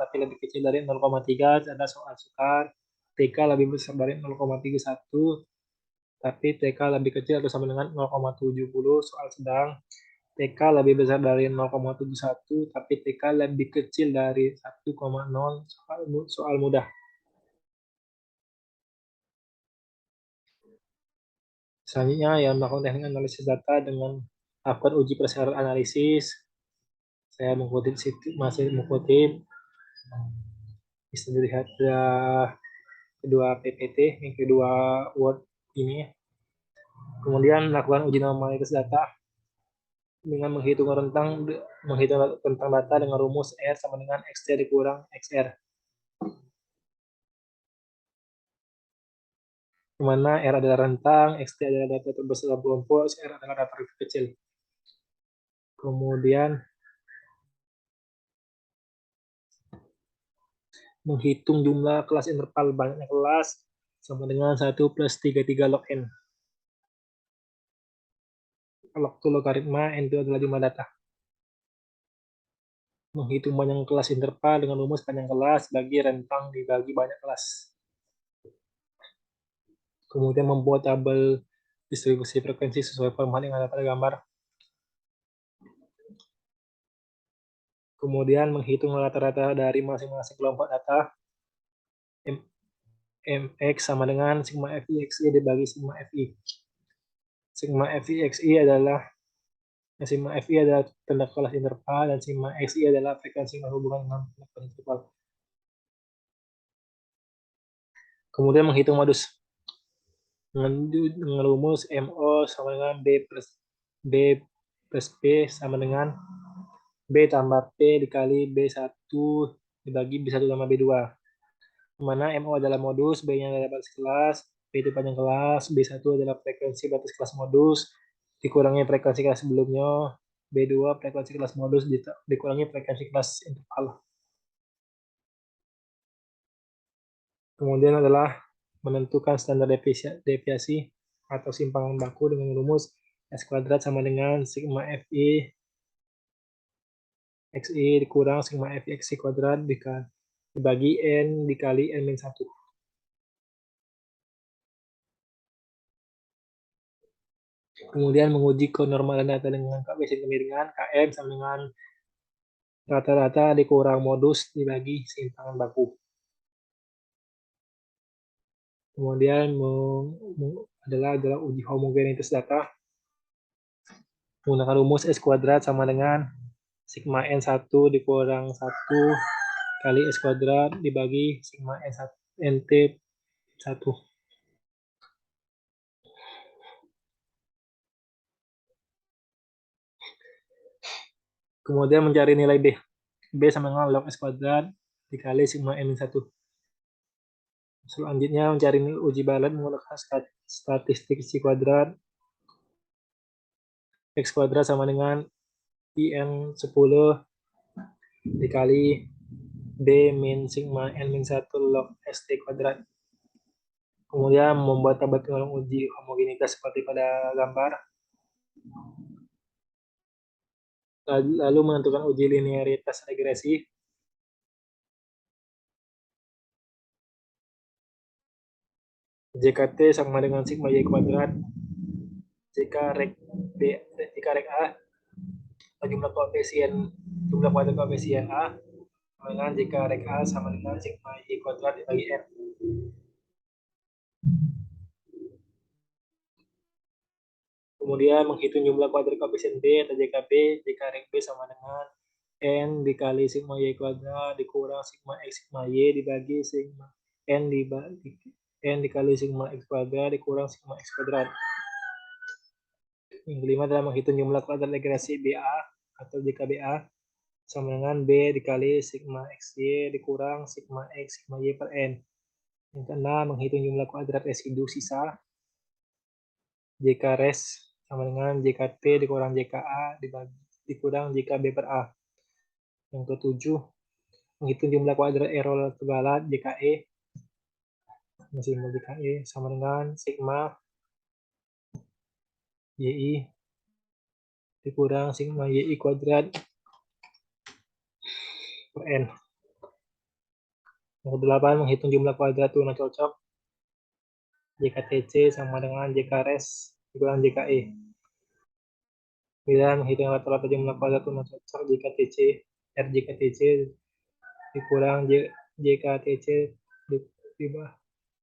tapi lebih kecil dari 0,3 ada soal sukar. TK lebih besar dari 0,31 tapi TK lebih kecil atau sama dengan 0,70 soal sedang. TK lebih besar dari 0,71 tapi TK lebih kecil dari 1,0 soal mudah. Selanjutnya yang melakukan teknik analisis data dengan melakukan uji persyarat analisis. Saya masih mengutip, bisa dilihat kedua PPT, yang kedua Word ini. Kemudian melakukan uji normalitas data dengan menghitung tentang data dengan rumus R sama dengan XT dikurang XR. Di mana R adalah rentang, XT adalah data terbesar dalam kelompok, XR adalah data terkecil. Kemudian menghitung jumlah kelas interval banyaknya kelas sama dengan 1 plus 33 log N. Log itu logaritma, N itu adalah jumlah data. Menghitung panjang kelas interval dengan rumus panjang kelas bagi rentang dibagi banyak kelas. Kemudian membuat tabel distribusi frekuensi sesuai format yang ada pada gambar. Kemudian menghitung rata-rata dari masing-masing kelompok data. MX sama dengan sigma FIXI dibagi sigma FI. Sigma FIXI adalah tanda kelas interval dan sigma XI adalah frekuensi yang berhubungan dengan kelas interval. Kemudian menghitung modus dengan rumus MO sama dengan B plus P sama dengan B tambah P dikali B1 dibagi B1 tambah B2. Mana MO adalah modus, B-nya adalah batas kelas, P itu panjang kelas, B1 adalah frekuensi batas kelas modus, dikurangi frekuensi kelas sebelumnya, B2 frekuensi kelas modus dikurangi frekuensi kelas interval. Kemudian adalah menentukan standar deviasi atau simpangan baku dengan rumus S kuadrat sama dengan sigma FI XI dikurang sigma FI XI kuadrat dibagi N dikali N-1. Kemudian menguji kenormalan data dengan koefisien kemiringan KM sama dengan rata-rata dikurang modus dibagi simpangan baku. Kemudian adalah uji homogenitas data menggunakan rumus S kuadrat sama dengan sigma N1 dikurang 1 kali S kuadrat dibagi sigma NT1. Kemudian mencari nilai B. B sama dengan log S kuadrat dikali sigma N1. Selanjutnya mencari uji balat menggunakan statistik C kuadrat. X kuadrat sama dengan IN 10 dikali B min sigma N min 1 log ST kuadrat. Kemudian membuat tabel pengulang uji homogenitas seperti pada gambar. Lalu menentukan uji linearitas regresi. JKT sama dengan sigma Y kuadrat. Jika rek A jumlah kuadrat koefisien A dengan jika rek A sama dengan sigma Y kuadrat dibagi N. Kemudian menghitung jumlah kuadrat koefisien B atau JKB, jika rek B sama dengan N dikali sigma Y kuadrat dikurang sigma X sigma Y dibagi sigma N dikali sigma X kuadrat dikurang sigma X kuadrat. Yang kelima adalah menghitung jumlah kuadrat regresi BA atau JKBA sama dengan B dikali sigma XY dikurang sigma X sigma Y per N. Yang keenam, menghitung jumlah kuadrat residu sisa JK res sama dengan JKT dikurang JKA dikurang JKB per A. Yang ketujuh, menghitung jumlah kuadrat error terbalat JKE masih JKE sama dengan sigma YI dikurang sigma YI kuadrat per N. Yang kedelapan, menghitung jumlah kuadrat turunan cocok JKTC sama dengan JK res dikurang JKE. Kemudian menghitung rata-rata jumlah kuadrat turunan cocok JKTC RJKTC dikurang JKTC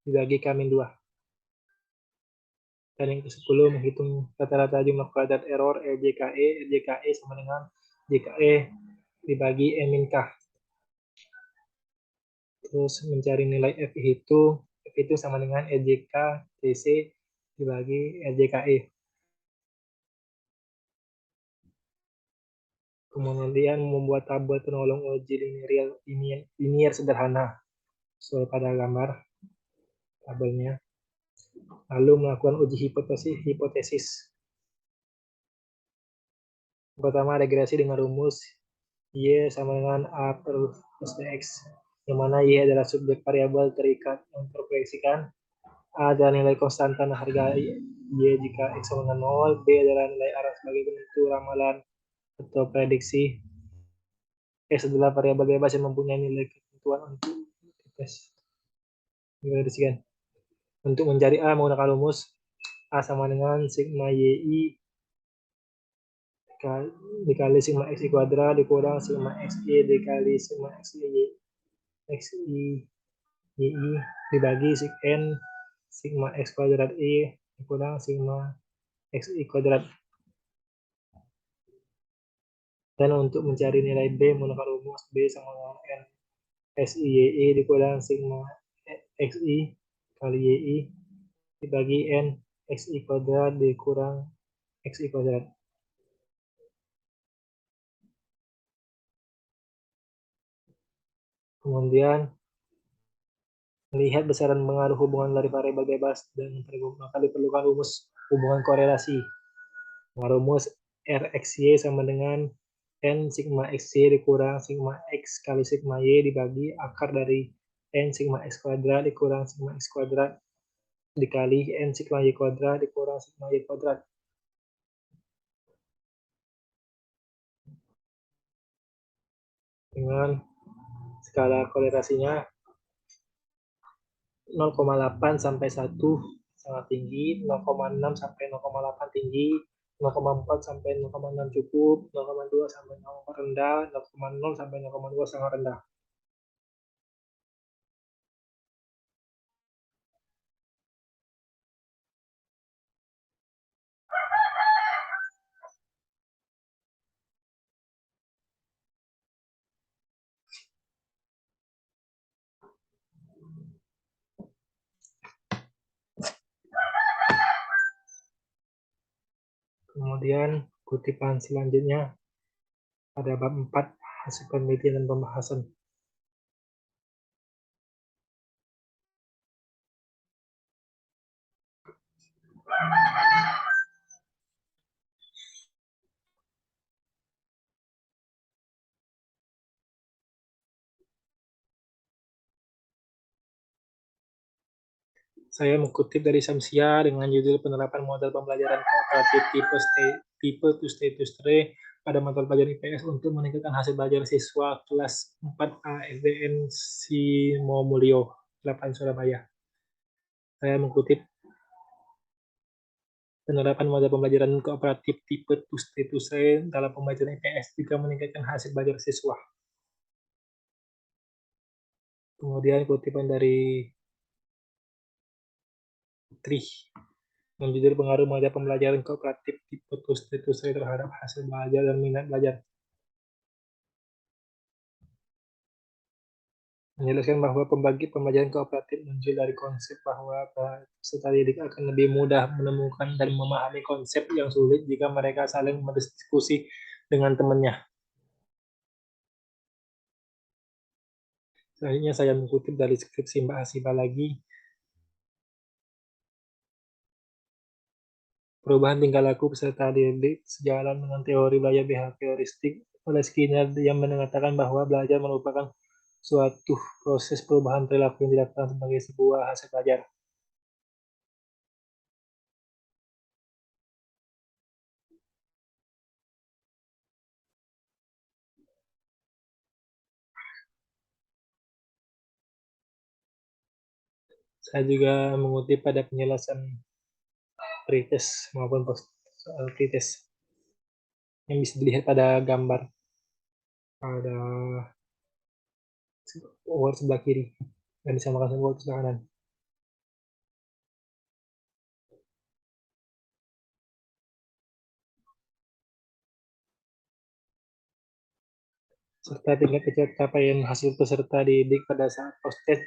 dibagi K-2. Dan yang ke-10, menghitung rata-rata jumlah kuadrat error RJKE sama dengan JKE dibagi E-K. Terus mencari nilai F itu sama dengan RJK TC dibagi RJKE. Kemudian membuat tabel penolong uji linier sederhana sesuai pada gambar tabelnya. Lalu melakukan uji hipotesis. Pertama, regresi dengan rumus Y sama dengan A plus BX, yang mana Y adalah subjek variabel terikat yang terproyeksikan, A adalah nilai konstantan harga Y jika X sama dengan 0, B adalah nilai arah sebagai penentu ramalan atau prediksi, X adalah variabel bebas yang mempunyai nilai ketentuan untuk diprediksi. Untuk mencari A menggunakan rumus A sama dengan sigma YI dikali sigma XI kuadrat dikurang sigma XI dikali sigma XI YI dibagi sig N sigma X kuadrat I dikurang sigma XI kuadrat. Dan untuk mencari nilai B menggunakan rumus B sama dengan N SI YI dikurang sigma XI kali YI dibagi N XI kuadrat dikurang XI kuadrat. Kemudian melihat besaran pengaruh hubungan dari variabel bebas dan maka diperlukan rumus hubungan korelasi. Rumus RXY sama dengan N sigma XY dikurang sigma X kali sigma Y dibagi akar dari N sigma X kuadrat dikurang sigma X kuadrat dikali N sigma Y kuadrat dikurang sigma Y kuadrat. Dengan skala korelasinya 0,8 sampai 1 sangat tinggi, 0,6 sampai 0,8 tinggi, 0,4 sampai 0,6 cukup, 0,2 sampai 0 rendah, 0,0 sampai 0,2 sangat rendah. Kemudian kutipan selanjutnya pada bab 4 hasil penelitian dan pembahasan. Saya mengutip dari Samsia dengan judul penerapan model pembelajaran kooperatif tipe to status tree pada mata pelajaran IPS untuk meningkatkan hasil belajar siswa kelas 4A SDN Simomulyo 8 Surabaya. Saya mengutip penerapan model pembelajaran kooperatif tipe to status tree dalam pembelajaran IPS juga meningkatkan hasil belajar siswa. Kemudian kutipan dari Tri menjudul pengaruh model pembelajaran kooperatif tipe to status tree terhadap hasil belajar dan minat belajar. Menjelaskan bahwa pembelajaran kooperatif muncul dari konsep bahwa peserta didik akan lebih mudah menemukan dan memahami konsep yang sulit jika mereka saling berdiskusi dengan temannya. Selanjutnya saya mengutip dari skripsi Mbak Hasiba lagi. Perubahan tingkah laku peserta didik sejalan dengan teori belajar behavioristik oleh Skinner yang mengatakan bahwa belajar merupakan suatu proses perubahan perilaku yang dilakukan sebagai sebuah hasil belajar. Saya juga mengutip pada penjelasan pretest maupun post soal pretest yang bisa dilihat pada gambar pada word sebelah kiri dan disamakan sama word sebelah kanan. Serta tingkat pencapaian hasil peserta didik pada saat post-test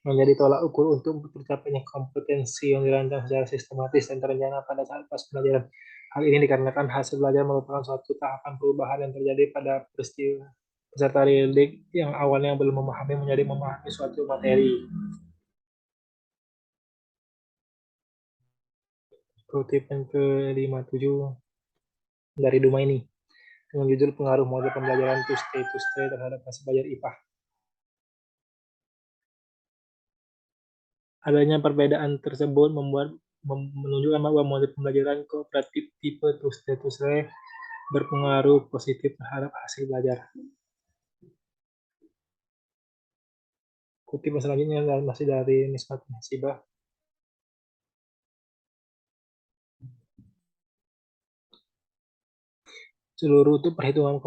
menjadi tolak ukur untuk tercapainya kompetensi yang dirancang secara sistematis dan terencana pada saat pas pelajaran. Hal ini dikarenakan hasil belajar merupakan suatu tahapan perubahan yang terjadi pada peristiwa peserta didik yang awalnya belum memahami menjadi memahami suatu materi. Kutipan ke-57 dari Duma ini dengan judul pengaruh model pembelajaran to stay terhadap hasil belajar IPA. Adanya perbedaan tersebut menunjukkan bahwa model pembelajaran kooperatif tipe to stay berpengaruh positif terhadap hasil belajar. Kutipan selanjutnya masih dari Nisbat Sibah. Seluruh untuk perhitungan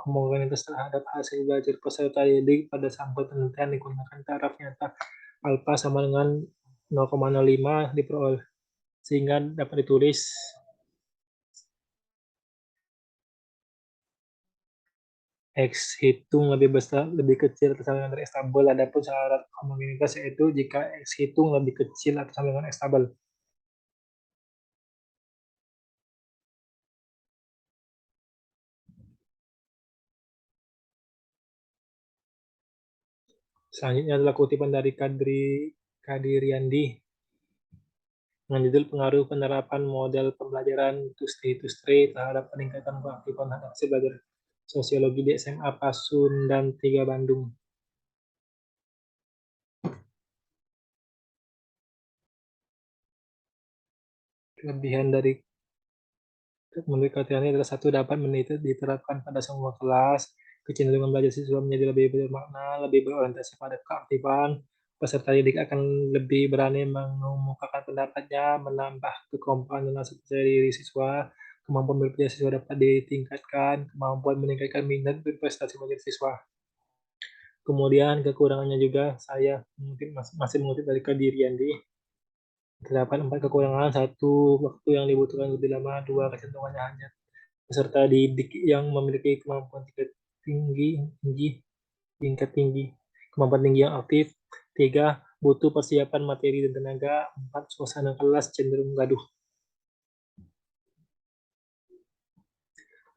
homogenitas terhadap hasil belajar peserta didik pada sampel penelitian digunakan taraf nyata alfa sama dengan 0,05 diperoleh, sehingga dapat ditulis X hitung lebih besar, lebih kecil atau sama dengan dari X tabel. Adapun syarat homogenitas yaitu jika X hitung lebih kecil atau sama dengan X tabel. Selanjutnya adalah kutipan dari Kadiriandi dengan judul pengaruh penerapan model pembelajaran to stay terhadap peningkatan keaktifan hasil belajar sosiologi di SMA Pasundan 3 Bandung. Kelebihan dari menurut kajian ini adalah satu dapat diterapkan pada semua kelas, kecenderungan belajar siswa menjadi lebih bermakna, lebih berorientasi pada keaktifan, peserta didik akan lebih berani mengemukakan pendapatnya, menambah kekompakan dan rasa percaya diri siswa, kemampuan berpikir siswa dapat ditingkatkan, kemampuan meningkatkan minat berprestasi belajar siswa. Kemudian kekurangannya juga saya masih mengutip dari Kadiriandi. Terdapat 4 kekurangan, satu waktu yang dibutuhkan lebih lama, dua kecenderungannya hanya peserta didik yang memiliki kemampuan tinggi, tinggi, tingkat tinggi, kemampuan tinggi yang aktif. Tiga, butuh persiapan materi dan tenaga. Empat, suasana kelas cenderung gaduh.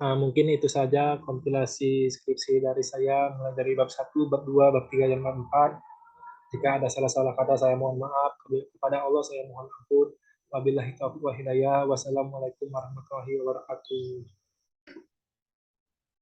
Nah, mungkin itu saja kompilasi skripsi dari saya, mulai dari bab 1, bab 2, bab 3, dan bab 4. Jika ada salah-salah kata, saya mohon maaf. Kepada Allah, saya mohon ampun. Wabillahi taufiq wa hidayah. Wassalamualaikum warahmatullahi wabarakatuh.